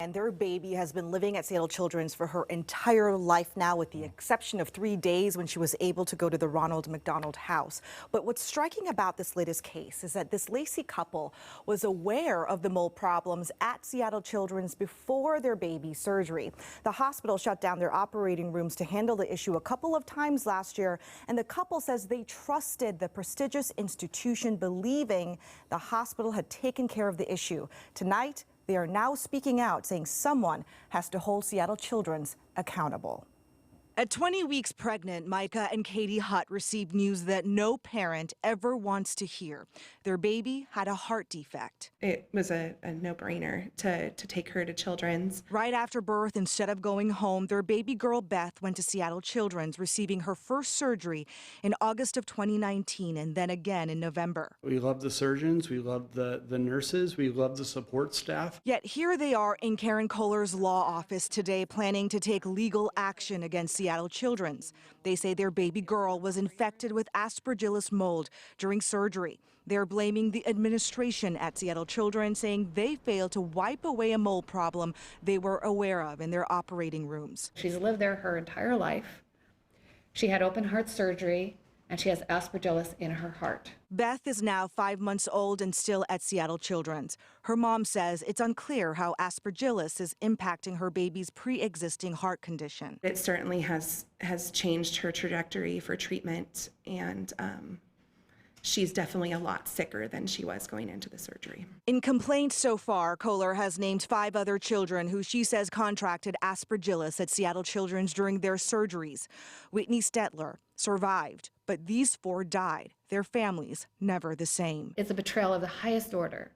And their baby has been living at Seattle Children's for her entire life now, with the exception of 3 days when she was able to go to the Ronald McDonald House. But what's striking about this latest case is that this Lacey couple was aware of the mold problems at Seattle Children's before their baby surgery. The hospital shut down their operating rooms to handle the issue a couple of times last year, and the couple says they trusted the prestigious institution, believing the hospital had taken care of the issue. Tonight, they are now speaking out, saying someone has to hold Seattle Children's accountable. At 20 weeks pregnant, Micah and Katie Hutt received news that no parent ever wants to hear. Their baby had a heart defect. It was a no-brainer to take her to Children's. Right after birth, instead of going home, their baby girl Beth went to Seattle Children's, receiving her first surgery in August of 2019 and then again in November. We love the surgeons, we love the nurses, we love the support staff. Yet here they are in Karen Kohler's law office today, planning to take legal action against Seattle Children's. They say their baby girl was infected with Aspergillus mold during surgery. They're blaming the administration at Seattle Children's, saying they failed to wipe away a mold problem they were aware of in their operating rooms. She's lived there her entire life. She had open heart surgery, and she has Aspergillus in her heart. Beth is now 5 months old and still at Seattle Children's. Her mom says it's unclear how Aspergillus is impacting her baby's pre-existing heart condition. It certainly has changed her trajectory for treatment, and she's definitely a lot sicker than she was going into the surgery. In complaints so far, Kohler has named 5 other children who she says contracted Aspergillus at Seattle Children's during their surgeries. Whitney Stetler survived, but these 4 died. Their families never the same. It's a betrayal of the highest order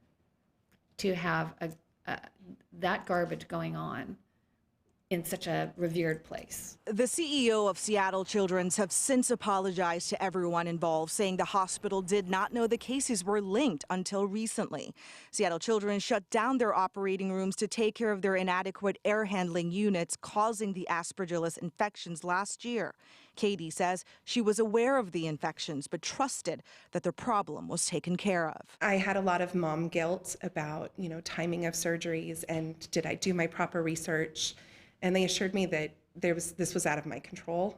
to have that garbage going on in such a revered place. The CEO of Seattle Children's have since apologized to everyone involved, saying the hospital did not know the cases were linked until recently. Seattle Children's shut down their operating rooms to take care of their inadequate air handling units, causing the Aspergillus infections last year. Katie says she was aware of the infections, but trusted that the problem was taken care of. I had a lot of mom guilt about, timing of surgeries and did I do my proper research? And they assured me that this was out of my control.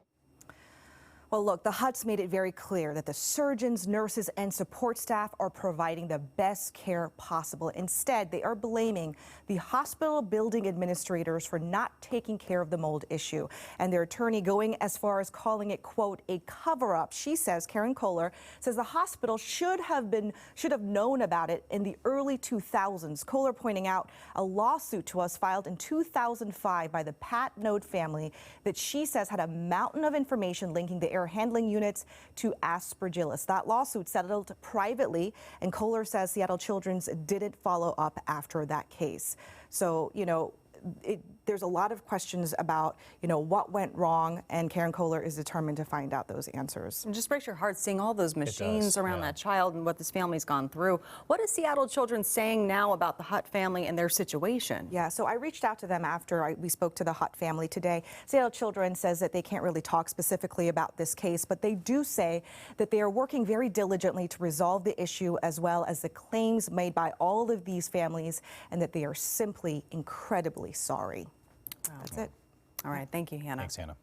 Well, look, the Hutts made it very clear that the surgeons, nurses, and support staff are providing the best care possible. Instead, they are blaming the hospital building administrators for not taking care of the mold issue. And their attorney going as far as calling it, quote, a cover-up. She says, Karen Kohler says the hospital should have known about it in the early 2000s. Kohler pointing out a lawsuit to us filed in 2005 by the Pat Node family that she says had a mountain of information linking the air handling units to Aspergillus. That lawsuit settled privately, and Kohler says Seattle Children's didn't follow up after that case. So, there's a lot of questions about, what went wrong, and Karen Kohler is determined to find out those answers. It just breaks your heart seeing all those machines around that child and what this family's gone through. What is Seattle Children's saying now about the Hutt family and their situation? Yeah, so I reached out to them after we spoke to the Hutt family today. Seattle Children's says that they can't really talk specifically about this case, but they do say that they are working very diligently to resolve the issue as well as the claims made by all of these families, and that they are simply incredibly sorry. That's it. All right. Thank you, Hannah. Thanks, Hannah.